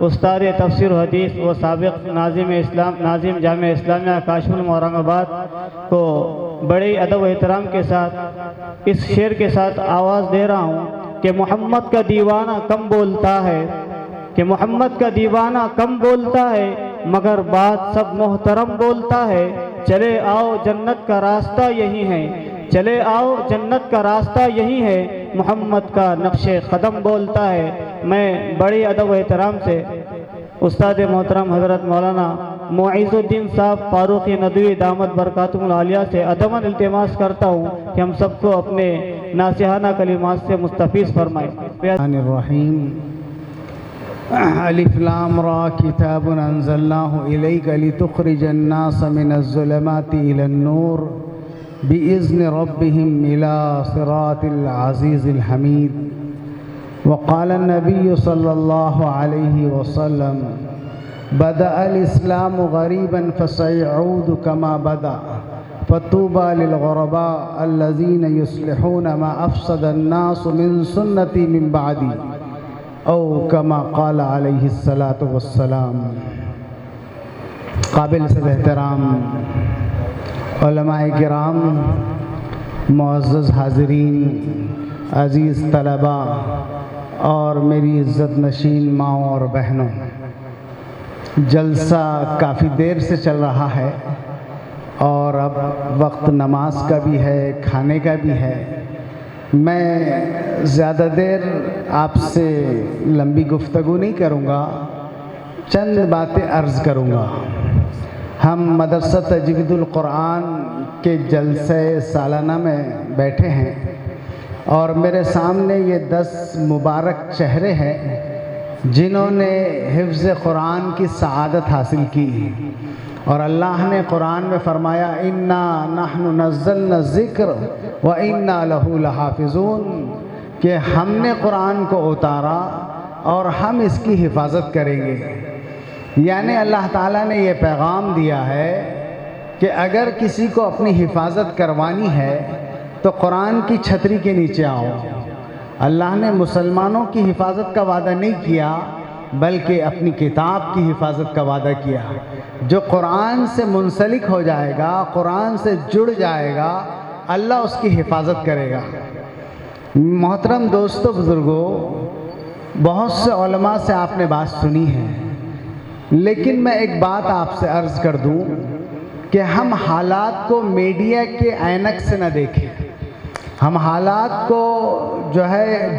استاد تفسیر و حدیث و سابق ناظم جامعہ اسلامیہ کاشف اورنگ آباد کو بڑے ادب و احترام کے ساتھ اس شعر کے ساتھ آواز دے رہا ہوں کہ محمد کا دیوانہ کم بولتا ہے، کہ محمد کا دیوانہ کم بولتا ہے مگر بات سب محترم بولتا ہے۔ چلے آؤ جنت کا راستہ یہی ہے، چلے آؤ جنت کا راستہ یہی ہے، محمد کا نقش قدم بولتا ہے۔ میں بڑی ادب و احترام سے استاد محترم حضرت مولانا معیز الدین صاحب فاروقی ندوی دامت برکاتہم العالیہ سے ادباً التماس کرتا ہوں کہ ہم سب کو اپنے ناصحانہ کلمات سے مستفیض فرمائیں۔ الرحیم الف لام را کتاب انزلناه الیک لتخرج الناس من الظلمات الى النور بإذن ربهم إلى صراط العزيز الحميد۔ وقال النبي صلى الله عليه وسلم بدأ الإسلام غريبا فسيعود كما بدأ فطوبى للغرباء الذين يصلحون ما أفسد الناس من سنتي من بعدي أو كما قال عليه الصلاة والسلام۔ قابل سے احترام علماء کرام، معزز حاضرین، عزیز طلباء اور میری عزت نشین ماؤں اور بہنوں، جلسہ کافی دیر سے چل رہا ہے اور اب وقت نماز کا بھی ہے، کھانے کا بھی ہے۔ میں زیادہ دیر آپ سے لمبی گفتگو نہیں کروں گا، چند باتیں عرض کروں گا۔ ہم مدرسہ تجوید القرآن کے جلسہ سالانہ میں بیٹھے ہیں اور میرے سامنے یہ 10 مبارک چہرے ہیں جنہوں نے حفظ قرآن کی سعادت حاصل کی، اور اللہ نے قرآن میں فرمایا اِنَّا نَحْنُ نَزَّلْنَا الذِّكْرَ وَإِنَّا لَهُ لَحَافِظُونَ، کہ ہم نے قرآن کو اتارا اور ہم اس کی حفاظت کریں گے۔ یعنی اللہ تعالیٰ نے یہ پیغام دیا ہے کہ اگر کسی کو اپنی حفاظت کروانی ہے تو قرآن کی چھتری کے نیچے آؤ۔ اللہ نے مسلمانوں کی حفاظت کا وعدہ نہیں کیا بلکہ اپنی کتاب کی حفاظت کا وعدہ کیا۔ جو قرآن سے منسلک ہو جائے گا، قرآن سے جڑ جائے گا، اللہ اس کی حفاظت کرے گا۔ محترم دوستو، بزرگوں، بہت سے علماء سے آپ نے بات سنی ہے، لیکن میں ایک بات آپ سے عرض کر دوں کہ ہم حالات کو میڈیا کے عینک سے نہ دیکھیں، ہم حالات کو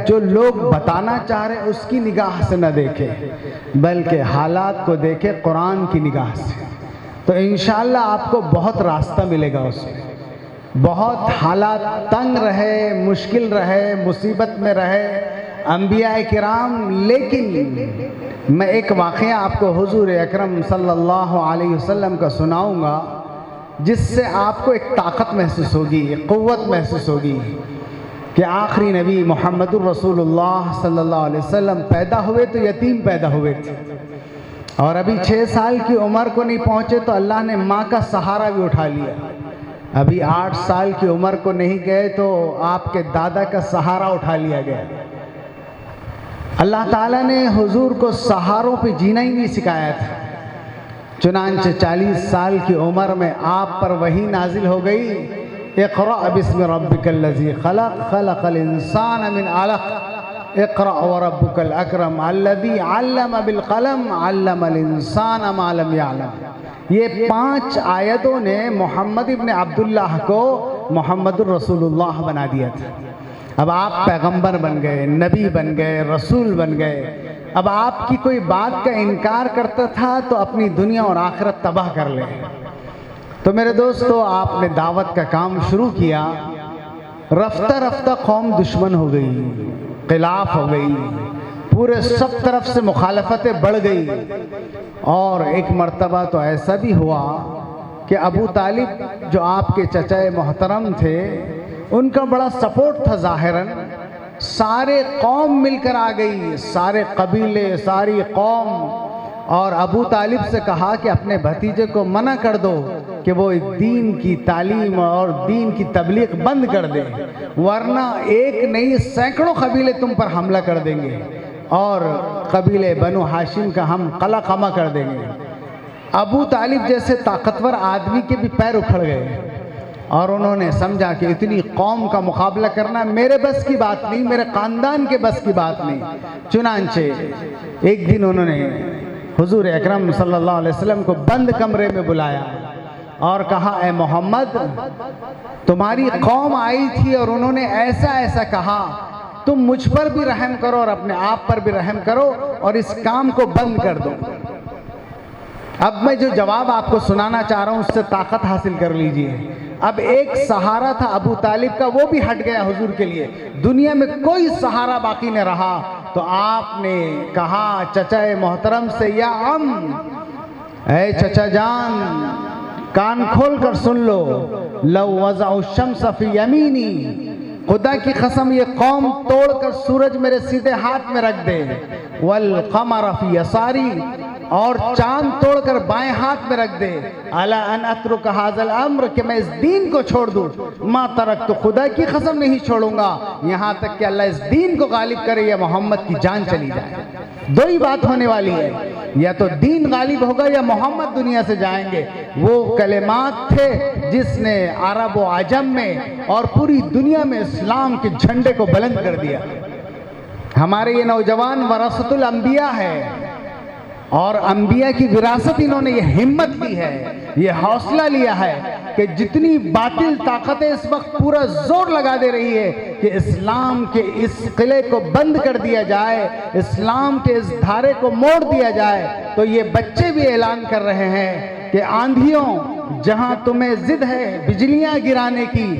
جو لوگ بتانا چاہ رہے اس کی نگاہ سے نہ دیکھیں، بلکہ حالات کو دیکھیں قرآن کی نگاہ سے، تو انشاءاللہ آپ کو بہت راستہ ملے گا اس میں۔ بہت حالات تنگ رہے، مشکل رہے، مصیبت میں رہے انبیاء کرام، لیکن میں ایک واقعہ آپ کو حضور اکرم صلی اللہ علیہ وسلم کا سناؤں گا جس سے آپ کو ایک طاقت محسوس ہوگی، ایک قوت محسوس ہوگی کہ آخری نبی محمد الرسول اللہ صلی اللہ علیہ وسلم پیدا ہوئے تو یتیم پیدا ہوئے تھے، اور ابھی 6 سال کی عمر کو نہیں پہنچے تو اللہ نے ماں کا سہارا بھی اٹھا لیا۔ ابھی 8 سال کی عمر کو نہیں گئے تو آپ کے دادا کا سہارا اٹھا لیا گیا۔ اللہ تعالیٰ نے حضور کو سہاروں پہ جینا ہی نہیں سکھایا تھا، چنانچہ 40 سال کی عمر میں آپ پر وحی نازل ہو گئی، اقرأ بسم ربک الذی خلق خلق الانسان من علق اقرأ وربک الاکرم الذی علم بالقلم علم الانسان ما لم یعلم۔ یہ 5 آیتوں نے محمد ابن عبداللہ کو محمد الرسول اللہ بنا دیا تھا۔ اب آپ پیغمبر بن گئے، نبی بن گئے، رسول بن گئے۔ اب آپ کی کوئی بات کا انکار کرتا تھا تو اپنی دنیا اور آخرت تباہ کر لے۔ تو میرے دوستو، آپ نے دعوت کا کام شروع کیا، رفتہ رفتہ قوم دشمن ہو گئی، خلاف ہو گئی، پورے سب طرف سے مخالفتیں بڑھ گئی، اور ایک مرتبہ تو ایسا بھی ہوا کہ ابو طالب جو آپ کے چچا محترم تھے، ان کا بڑا سپورٹ تھا ظاہراً، سارے قوم مل کر آ گئی، سارے قبیلے، ساری قوم، اور ابو طالب سے کہا کہ اپنے بھتیجے کو منع کر دو کہ وہ دین کی تعلیم اور دین کی تبلیغ بند کر دے، ورنہ ایک نہیں 100 قبیلے تم پر حملہ کر دیں گے۔ اور قبیلے بنو ہاشم کا ہم قلع قمع کر دیں گے۔ ابو طالب جیسے طاقتور آدمی کے بھی پیر اکھڑ گئے اور انہوں نے سمجھا کہ اتنی قوم کا مقابلہ کرنا میرے بس کی بات نہیں، میرے خاندان کے بس کی بات نہیں۔ چنانچہ ایک دن انہوں نے حضور اکرم صلی اللہ علیہ وسلم کو بند کمرے میں بلایا اور کہا، اے محمد، تمہاری قوم آئی تھی اور انہوں نے ایسا ایسا کہا، تم مجھ پر بھی رحم کرو اور اپنے آپ پر بھی رحم کرو اور اس کام کو بند کر دو۔ اب میں جو جواب آپ کو سنانا چاہ رہا ہوں اس سے طاقت حاصل کر لیجئے۔ اب ایک سہارا تھا ابو طالب کا، وہ بھی ہٹ گیا حضور کے لیے، دنیا میں کوئی سہارا باقی نہ رہا۔ تو آپ نے کہا چچا محترم سے، یا اے چچا جان، کان کھول کر سن لو، لو وضع الشمس فی یمینی، خدا کی قسم یہ قوم توڑ کر سورج میرے سیدھے ہاتھ میں رکھ دے، والقمر فی یساری، اور چاند توڑ کر بائیں ہاتھ میں رکھ دے، الا ان اترک ھذا الامر، کہ میں اس دین کو چھوڑ دوں، ما ترکت، خدا کی قسم نہیں چھوڑوں گا یہاں تک کہ اللہ اس دین کو غالب کرے یا محمد کی جان چلی جائے۔ دو ہی بات ہونے والی ہے، یا تو دین غالب ہوگا یا محمد دنیا سے جائیں گے۔ وہ کلمات تھے جس نے عرب و عجم میں اور پوری دنیا میں اسلام کے جھنڈے کو بلند کر دیا۔ ہمارے یہ نوجوان ورثۃ الانبیاء ہے اور انبیاء کی وراثت انہوں نے یہ ہمت لی ہے، یہ حوصلہ لیا ہے کہ جتنی باطل طاقتیں اس وقت پورا زور لگا دے رہی ہے کہ اسلام کے اس قلعے کو بند کر دیا جائے، اسلام کے اس دھارے کو موڑ دیا جائے، تو یہ بچے بھی اعلان کر رہے ہیں کہ آندھیوں جہاں تمہیں ضد ہے بجلیاں گرانے کی،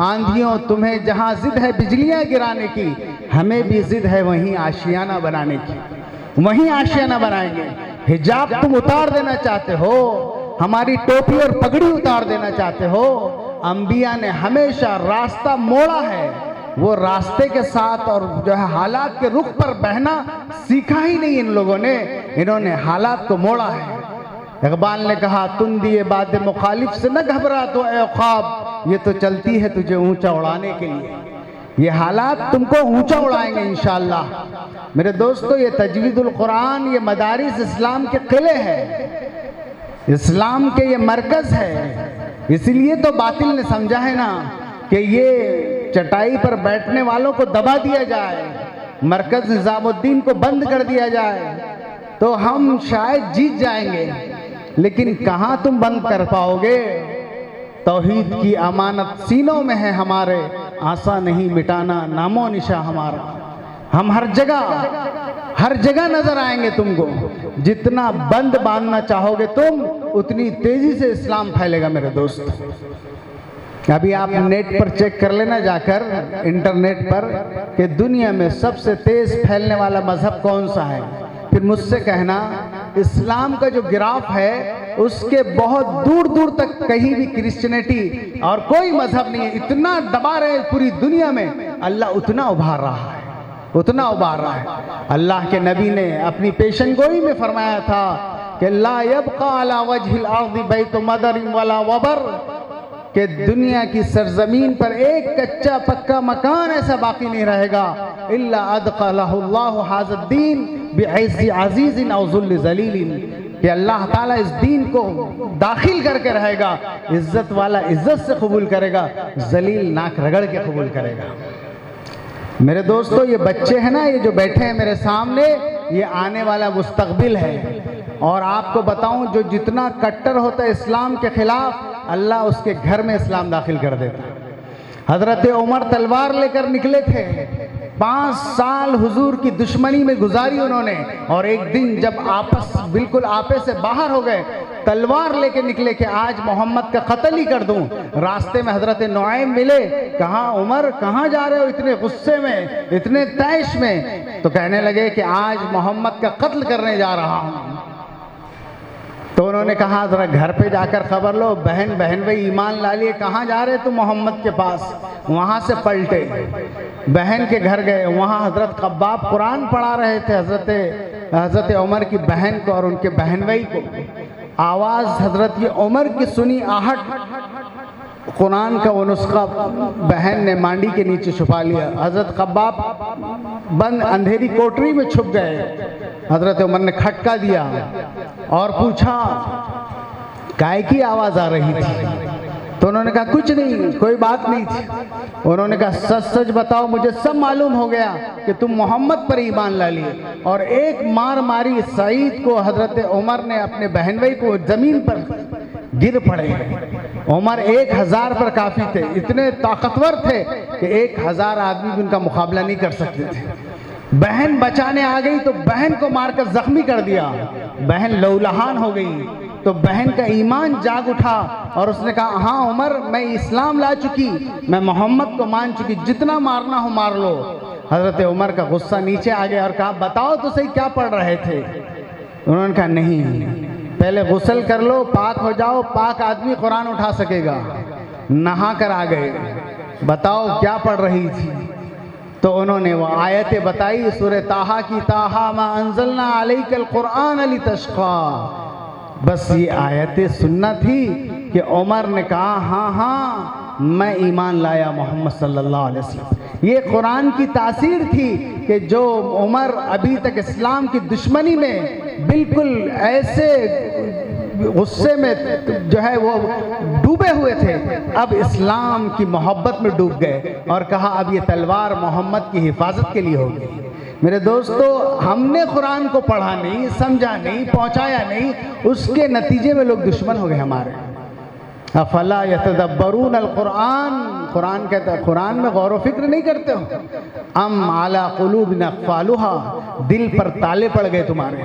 آندھیوں تمہیں جہاں ضد ہے بجلیاں گرانے کی، ہمیں بھی ضد ہے وہیں آشیانہ بنانے کی، وہیں آشیانہ بنائیں گے۔ حجاب تم اتار دینا چاہتے ہو، ہماری ٹوپی اور پگڑی اتار دینا چاہتے ہو، انبیاء نے ہمیشہ راستہ موڑا ہے، وہ راستے کے ساتھ اور جو ہے حالات کے رخ پر بہنا سیکھا ہی نہیں ان لوگوں نے، انہوں نے حالات کو موڑا ہے۔ اقبال نے کہا، تندی باد مخالف سے نہ گھبرا تو اے خواب، یہ تو چلتی ہے تجھے اونچا اڑانے کے لیے۔ یہ حالات تم کو اونچا اڑائیں گے انشاءاللہ۔ میرے دوستو، یہ تجوید القرآن، یہ مدارس اسلام کے قلعے ہیں، اسلام کے یہ مرکز ہے۔ اس لیے تو باطل نے سمجھا ہے نا کہ یہ چٹائی پر بیٹھنے والوں کو دبا دیا جائے، مرکز نظام الدین کو بند کر دیا جائے تو ہم شاید جیت جائیں گے، لیکن کہاں تم بند کر پاؤ گے؟ توحید کی امانت سینوں میں ہے ہمارے، آسا نہیں مٹانا نام و نشاں ہمارا۔ ہم ہر جگہ نظر آئیں گے تم کو، جتنا بند باندھنا چاہو گے تم، اتنی تیزی سے اسلام پھیلے گا میرے دوست۔ ابھی آپ نیٹ پر چیک کر لینا جا کر، انٹرنیٹ پر، کہ دنیا میں سب سے تیز پھیلنے والا مذہب کون سا ہے، پھر مجھ سے کہنا۔ اسلام کا جو گراف ہے اس کے بہت دور دور تک کہیں بھی کرسچینٹی اور کوئی مذہب نہیں ہے، اتنا دبا رہے پوری دنیا میں، اللہ اتنا ابھار رہا ہے، اتنا ابھار رہا ہے۔ اللہ کے نبی نے اپنی پیشن گوئی میں فرمایا تھا کہ لا یبقى علی وجہ الارض بیت مدر ولا وبر، کہ دنیا کی سرزمین پر ایک کچا پکا مکان ایسا باقی نہیں رہے گا الا ادخلہ اللہ ھذا الدین بعز عزیز او ذل ذلیل، کہ اللہ تعالیٰ اس دین کو داخل کر کے رہے گا، عزت والا عزت سے قبول کرے گا، ذلیل ناک رگڑ کے قبول کرے گا۔ میرے دوستو، یہ بچے ہیں نا، یہ جو بیٹھے ہیں میرے سامنے، یہ آنے والا مستقبل ہے۔ اور آپ کو بتاؤں، جو جتنا کٹر ہوتا ہے اسلام کے خلاف، اللہ اس کے گھر میں اسلام داخل کر دیتا ہے۔ حضرت عمر تلوار لے کر نکلے تھے، 5 سال حضور کی دشمنی میں گزاری انہوں نے، اور ایک دن جب بالکل آپے سے باہر ہو گئے، تلوار لے کے نکلے کہ آج محمد کا قتل ہی کر دوں۔ راستے میں حضرت نعیم ملے، کہا عمر کہاں جا رہے ہو اتنے غصے میں، اتنے طیش میں؟ تو کہنے لگے کہ آج محمد کا قتل کرنے جا رہا ہوں۔ تو انہوں نے کہا ذرا گھر پہ جا کر خبر لو، بہن بھائی ایمان لا لیے، کہاں جا رہے تم محمد کے پاس؟ وہاں سے پلٹے، بہن کے گھر گئے، وہاں حضرت خباب قرآن پڑھا رہے تھے حضرت عمر کی بہن کو اور ان کے بہن بھائی کو۔ آواز حضرت عمر کی سنی، آہٹ قرآن کا وہ نسخہ بہن نے مانڈی کے نیچے چھپا لیا. حضرت خباب بند اندھیری کوٹری میں چھپ گئے. حضرت عمر نے کھٹکا دیا اور پوچھا کائے کی آواز آ رہی تھی؟ تو انہوں نے کہا کچھ نہیں، کوئی بات نہیں تھی. انہوں نے کہا سچ سچ بتاؤ، مجھے سب معلوم ہو گیا کہ تم محمد پر ایمان لا لیے. اور ایک مار ماری سعید کو حضرت عمر نے اپنے بہن بھائی کو زمین پر گر پڑے. عمر 1000 پر کافی تھے، اتنے طاقتور تھے کہ 1000 آدمی بھی ان کا مقابلہ نہیں کر سکتے تھے. بہن بچانے آ گئی تو بہن کو مار کر زخمی کر دیا. بہن لولہان ہو گئی تو بہن کا ایمان جاگ اٹھا اور اس نے کہا ہاں عمر، میں اسلام لا چکی، میں محمد کو مان چکی، جتنا مارنا ہو مار لو. حضرت عمر کا غصہ نیچے آ گیا اور کہا بتاؤ تو صحیح کیا پڑھ رہے تھے؟ انہوں نے کہا نہیں، پہلے غسل کر لو، پاک ہو جاؤ، پاک آدمی قرآن اٹھا سکے گا. نہا کر آ گئے. بتاؤ کیا پڑھ رہی تھی؟ تو انہوں نے وہ آیتیں بتائی سورہ طٰہٰ کی، طٰہٰ ما انزلنا علیک القرآن لتشقیٰ. بس یہ آیتیں سننا تھی کہ عمر نے کہا ہاں ہاں میں ایمان لایا محمد صلی اللہ علیہ وسلم. یہ قرآن کی تاثیر تھی کہ جو عمر ابھی تک اسلام کی دشمنی میں بالکل ایسے غصے میں جو ہے وہ ڈوبے ہوئے تھے، اب اسلام کی محبت میں ڈوب گئے اور کہا اب یہ تلوار محمد کی حفاظت کے لیے ہوگی. میرے دوستو، ہم نے قرآن کو پڑھا نہیں، سمجھا نہیں، پہنچایا نہیں، اس کے نتیجے میں لوگ دشمن ہو گئے ہمارے. افلا یتدبرون القرآن، قرآن کہتا ہے قرآن میں غور و فکر نہیں کرتے ہو. ام علی قلوب اقفالها، دل پر تالے پڑ گئے تمہارے،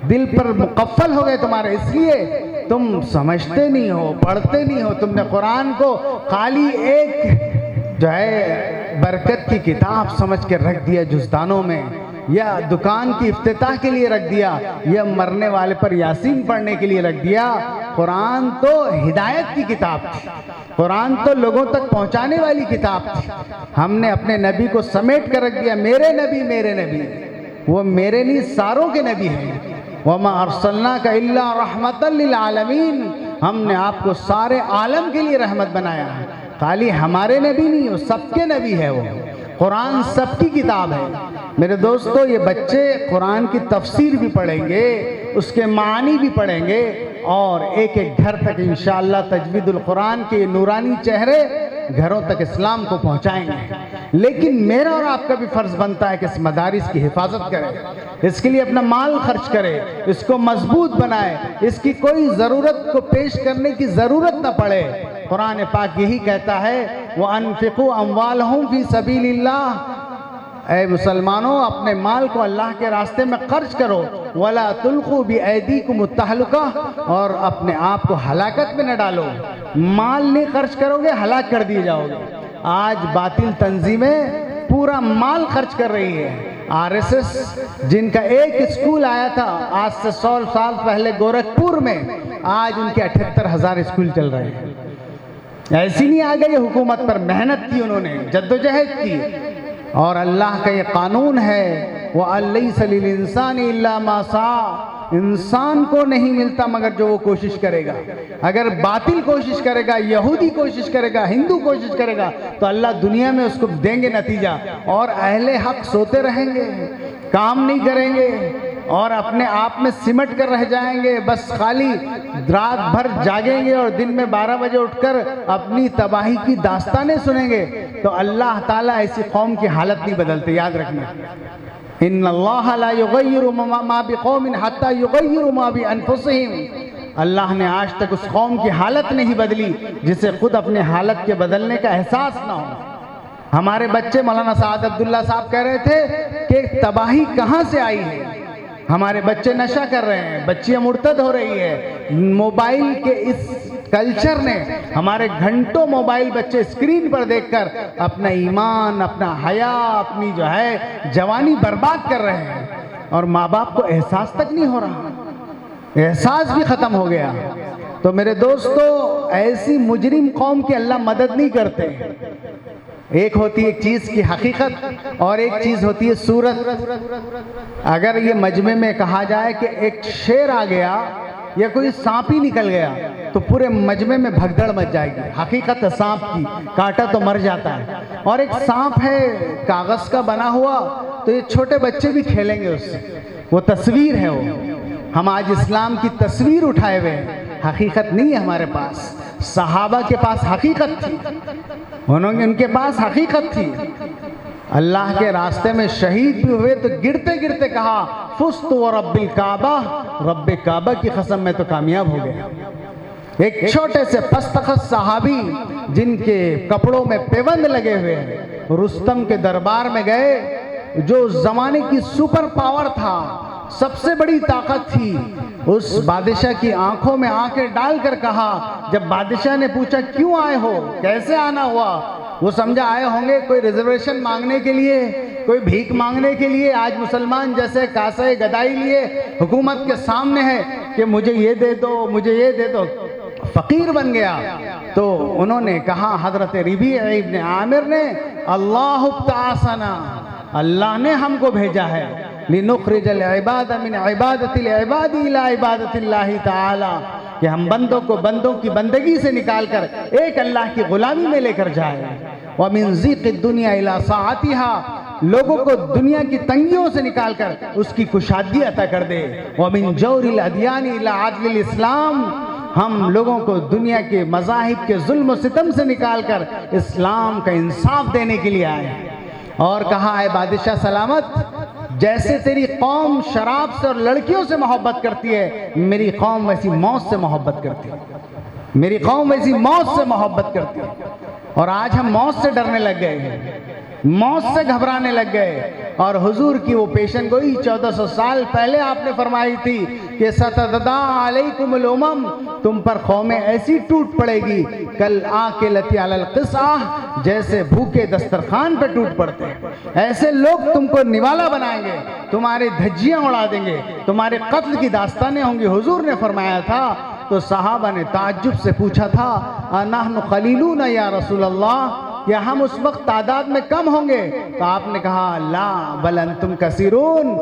دل پر مقفل ہو گئے تمہارے، اس لیے تم سمجھتے نہیں ہو، پڑھتے نہیں ہو. تم نے قرآن کو خالی ایک جو ہے برکت کی کتاب سمجھ کے رکھ دیا جزدانوں میں، یا دکان کی افتتاح کے لیے رکھ دیا، یا مرنے والے پر یاسین پڑھنے کے لیے رکھ دیا. قرآن تو ہدایت کی کتاب تھی، قرآن تو لوگوں تک پہنچانے والی کتاب تھی. ہم نے اپنے نبی کو سمیٹ کر رکھ دیا، میرے نبی میرے نبی. وہ میرے نہیں ساروں کے نبی ہیں. وَمَا أَرْسَلْنَاكَ إِلَّا رَحْمَةً لِّلْعَالَمِينَ، ہم نے آپ کو سارے عالم کے لیے رحمت بنایا ہے. خالی ہمارے نبی نہیں، وہ سب کے نبی ہے. وہ قرآن سب کی کتاب ہے. میرے دوستو، یہ بچے قرآن کی تفسیر بھی پڑھیں گے، اس کے معنی بھی پڑھیں گے، اور ایک ایک گھر تک انشاءاللہ تجوید القرآن کے نورانی چہرے گھروں تک اسلام کو پہنچائیں گے. لیکن میرا اور آپ کا بھی فرض بنتا ہے کہ اس مدارس کی حفاظت کرے، اس کے لیے اپنا مال خرچ کرے، اس کو مضبوط بنائے، اس کی کوئی ضرورت کو پیش کرنے کی ضرورت نہ پڑے. قرآن پاک یہی کہتا ہے وَأَنفِقُوا أَمْوَالَهُمْ فِي سَبِيلِ اللَّهِ، اے مسلمانوں اپنے مال کو اللہ کے راستے میں خرچ کرو. وَلَا تُلْقُوا بِأَيْدِيكُمُ التَّهْلُكَةِ، اور اپنے آپ کو ہلاکت میں نہ ڈالو. مال نہیں خرچ کرو گے ہلاک کر دیے جاؤ گے. آج باطل تنظیمیں پورا مال خرچ کر رہی ہے. RSS جن کا ایک اسکول آیا تھا آج سے 100 سال پہلے گورکھپور میں، آج ان کے 78,000 اسکول چل رہے ہیں. ایسی نہیں آ گئی حکومت پر، محنت کی انہوں نے، جدوجہد کی. اور اللہ کا یہ قانون ہے وَأَلَّيْسَ لِلْإِنسَانِ إِلَّا مَا سَعَى، انسان کو نہیں ملتا مگر جو وہ کوشش کرے گا. اگر باطل کوشش کرے گا، یہودی کوشش کرے گا، ہندو کوشش کرے گا، تو اللہ دنیا میں اس کو دیں گے نتیجہ. اور اہل حق سوتے رہیں گے، کام نہیں کریں گے، اور اپنے آپ میں سمٹ کر رہ جائیں گے. بس خالی رات بھر جاگیں گے اور دن میں 12 بجے اٹھ کر اپنی تباہی کی داستانیں سنیں گے. تو اللہ تعالیٰ ایسی قوم کی حالت نہیں بدلتے، یاد رکھنا. ان اللہ لا یغیر ما بقوم حتی یغیروا ما بانفسہم، اللہ نے آج تک اس قوم کی حالت نہیں بدلی جسے خود اپنے حالت کے بدلنے کا احساس نہ ہو. ہمارے بچے مولانا سعد عبداللہ صاحب کہہ رہے تھے کہ تباہی کہاں سے آئی ہے. ہمارے بچے نشہ کر رہے ہیں، بچیاں مرتد ہو رہی ہے. موبائل کے اس کلچر نے ہمارے گھنٹوں موبائل بچے اسکرین پر دیکھ کر اپنا ایمان، اپنا حیا، اپنی جو ہے جوانی برباد کر رہے ہیں. اور ماں باپ کو احساس تک نہیں ہو رہا، احساس بھی ختم ہو گیا. تو میرے دوستو، ایسی مجرم قوم کی اللہ مدد نہیں کرتے. ایک ہوتی ہے ایک چیز کی حقیقت اور ایک چیز ہوتی ہے صورت. اگر یہ مجمع میں کہا جائے کہ ایک شیر آ گیا یا کوئی سانپ ہی نکل گیا تو پورے مجمع میں بھگدڑ مچ جائے گی. حقیقت ہے سانپ کی، کاٹا تو مر جاتا ہے. اور ایک سانپ ہے کاغذ کا بنا ہوا، تو یہ چھوٹے بچے بھی کھیلیں گے اس سے. وہ تصویر ہے. وہ ہم آج اسلام کی تصویر اٹھائے ہوئے ہیں، حقیقت نہیں ہے ہمارے پاس. صحابہ کے پاس حقیقت تھی، ان کے پاس حقیقت تھی. اللہ کے راستے میں شہید بھی ہوئے تو گرتے گرتے کہا فزت ورب الکعبہ، رب کعبہ کی قسم میں تو کامیاب ہو گیا. ایک چھوٹے سے پستخط صحابی جن کے کپڑوں میں پیوند لگے ہوئے ہیں، رستم کے دربار میں گئے، جو زمانے کی سپر پاور تھا، سب سے بڑی طاقت تھی. اس بادشاہ کی آنکھوں میں آنکھیں ڈال کر کہا، جب بادشاہ نے پوچھا کیوں آئے ہو، کیسے آنا ہوا، وہ سمجھا آئے ہوں گے کوئی ریزرویشن مانگنے کے لیے، کوئی بھیک مانگنے کے لیے. آج مسلمان جیسے کاسے گدائی لیے حکومت کے سامنے ہے کہ مجھے یہ دے دو، مجھے یہ دے دو، فقیر بن گیا. تو انہوں نے کہا، حضرت ربیع ابن عامر نے، اللہ ابتعثنا، اللہ نے ہم کو بھیجا ہے، لنخرج العباد من عبادت العباد الى عبادت اللہ تعالی، کہ ہم بندوں کو بندوں کی بندگی سے نکال کر ایک اللہ کی غلامی میں لے کر جائیں. وَمِن ضِيقِ الدُّنْيَا إِلَى صَاعَتِهَا، لوگوں کو دنیا کی تنگیوں سے نکال کر اس کی کشادگی عطا کر دے. وَمِن جَوْرِ الْأَدْيَانِ إِلَى عَدْلِ الْإِسْلَامِ، ہم لوگوں کو دنیا کے مذاہب کے ظلم و ستم سے نکال کر اسلام کا انصاف دینے کے لیے آئے. اور کہا، اے بادشاہ سلامت، جیسے تیری قوم شراب سے اور لڑکیوں سے محبت کرتی ہے، میری قوم ویسی موت سے محبت کرتی ہے. میری قوم ویسی موت سے محبت کرتی ہے. اور آج ہم موت سے ڈرنے لگ گئے ہیں، موت سے گھبرانے لگ گئے. اور حضور کی وہ پیشن گوئی 1400 سال پہلے آپ نے فرمائی تھی کہ ستدعا علیکم الامم، تم پر قومیں ایسی ٹوٹ پڑے گی کل آکلتی علی القصعہ، جیسے بھوکے دسترخوان پہ ٹوٹ پڑتے ہیں. ایسے لوگ تم کو نوالا بنائیں گے، تمہاری دھجیاں اڑا دیں گے، تمہارے قتل کی داستانیں ہوں گی. حضور نے فرمایا تھا. تو صحابہ نے تعجب سے پوچھا تھا، انحن قلیلون یا رسول اللہ، یا ہم اس وقت تعداد میں کم ہوں گے؟ تو آپ نے کہا، لا بل انتم کثیرون،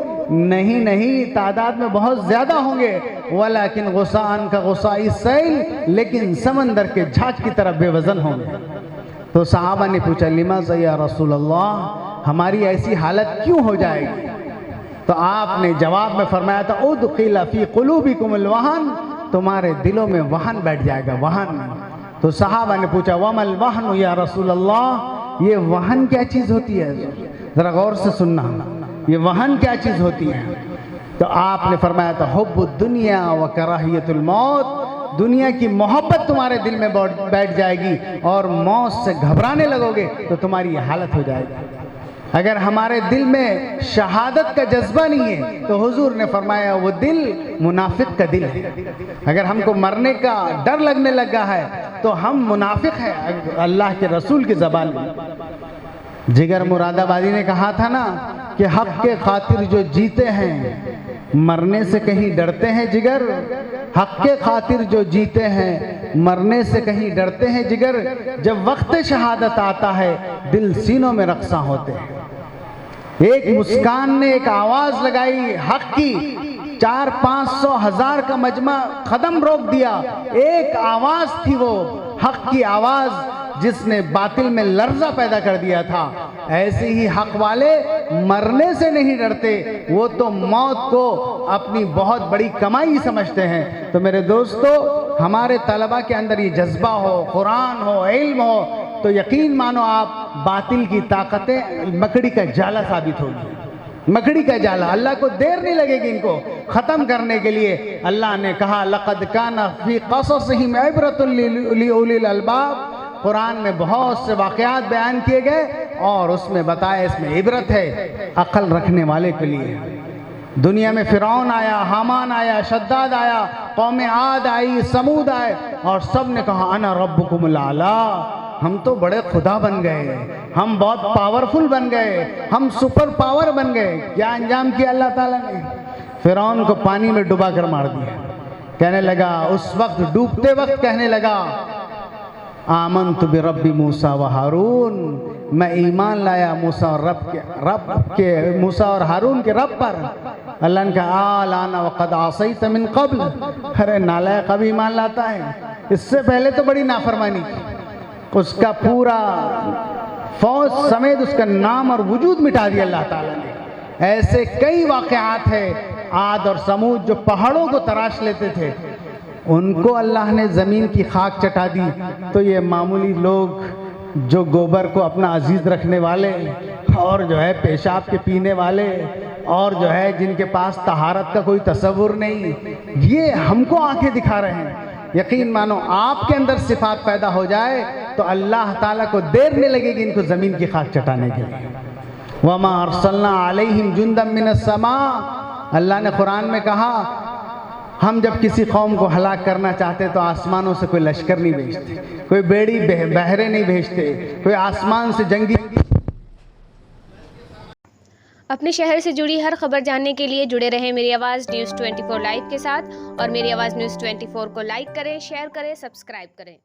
نہیں تعداد میں بہت زیادہ ہوں گے. ولیکن غصان کا غصاء السیل، لیکن سمندر کے جھاگ کی طرح بے وزن ہوں گے. تو صحابہ نے پوچھا، لماذا یا رسول اللہ، ہماری ایسی حالت کیوں ہو جائے گی؟ تو آپ نے جواب میں فرمایا تھا، ادخل فی قلوبکم الوہن، تمہارے دلوں میں وہن بیٹھ جائے گا، وہن. تو صحابہ نے پوچھا، وما الوہن یا رسول اللہ، یہ وہن کیا چیز ہوتی ہے؟ ذرا غور سے سننا، یہ وہن کیا چیز ہوتی ہے؟ تو آپ نے فرمایا تھا، حب الدنیا و کراہیت الموت، دنیا کی محبت تمہارے دل میں بیٹھ جائے گی اور موت سے گھبرانے لگو گے تو تمہاری یہ حالت ہو جائے گی. اگر ہمارے دل میں شہادت کا جذبہ نہیں ہے تو حضور نے فرمایا وہ دل منافق کا دل ہے. اگر ہم کو مرنے کا ڈر لگنے لگا ہے تو ہم منافق ہیں اللہ کے رسول کی زبان میں. جگر مراد آبادی نے کہا تھا نا کہ حق کے خاطر جو جیتے ہیں مرنے سے کہیں ڈرتے ہیں جگر، حق کے خاطر جو جیتے ہیں مرنے سے کہیں ڈرتے ہیں جگر، جب وقت شہادت آتا ہے دل سینوں میں رقصاں ہوتے ہیں. ایک مسکان نے ایک آواز لگائی حق کی، 400-500 کا مجمع قدم روک دیا. ایک آواز تھی وہ حق کی آواز جس نے باطل میں لرزہ پیدا کر دیا تھا. ایسے ہی حق والے مرنے سے نہیں ڈرتے، وہ تو موت کو اپنی بہت بڑی کمائی سمجھتے ہیں. تو میرے دوستو، ہمارے طلبہ کے اندر یہ جذبہ ہو، قرآن ہو، علم ہو تو یقین مانو آپ باطل کی طاقتیں مکڑی کا جالا ثابت ہوگی. مکڑی کا جالا، اللہ کو دیر نہیں لگے گی ان کو ختم کرنے کے لیے. اللہ نے کہا لقد کان فی قصصہم عبرۃ لأولی الالباب، قرآن میں بہت سے واقعات بیان کیے گئے اور اس میں بتایا اس میں عبرت ہے عقل رکھنے والے کے لیے. دنیا میں فرعون آیا، حامان آیا، شداد آیا، قوم عاد آئی، سمود آئے اور سب نے کہا انا ربکم الاعلی، ہم تو بڑے خدا بن گئے، ہم بہت پاورفل بن گئے، ہم سپر پاور بن گئے. کیا انجام کیا اللہ تعالیٰ نے؟ فرعون کو پانی میں ڈبا کر مار دیا. کہنے لگا اس وقت ڈوبتے وقت کہنے لگا آمنت برب موسیٰ و ہارون، میں ایمان لایا موسیٰ اور ہارون کے رب پر. اللہ نے کہا آلان وقد عصیت من قبل، ارے نالائق اب ایمان لاتا ہے. اس سے پہلے تو بڑی نافرمانی کی، اس کا پورا فوج سمیت اس کا نام اور وجود مٹا دیا اللہ تعالیٰ نے۔ ایسے کئی واقعات ہیں، عاد اور سمود جو پہاڑوں کو تراش لیتے تھے، ان کو اللہ نے زمین کی خاک چٹا دی، تو یہ معمولی لوگ جو گوبر کو اپنا عزیز رکھنے والے اور جو ہے پیشاب کے پینے والے اور جو ہے جن کے پاس طہارت کا کوئی تصور نہیں، یہ ہم کو آنکھیں دکھا رہے ہیں۔ یقین مانو آپ کے اندر صفات پیدا ہو جائے تو اللہ تعالیٰ کو دیر نہیں لگے گی ان کو زمین کی خاک چٹانے کے لیے۔ وَمَا أَرْسَلْنَا عَلَيْهِمْ جُنْدًا مِّنَ السَّمَاءِ، اللہ نے قرآن میں کہا ہم جب کسی قوم کو ہلاک کرنا چاہتے تو آسمانوں سے کوئی لشکر نہیں بھیجتے، کوئی بیڑی بحریں نہیں بھیجتے، کوئی آسمان سے جنگی۔ اپنے شہر سے جڑی ہر خبر جاننے کے لیے جڑے رہیں میری آواز نیوز 24 لائیو کے ساتھ، اور میری آواز نیوز 24 کو لائک کریں، شیئر کریں، سبسکرائب کریں۔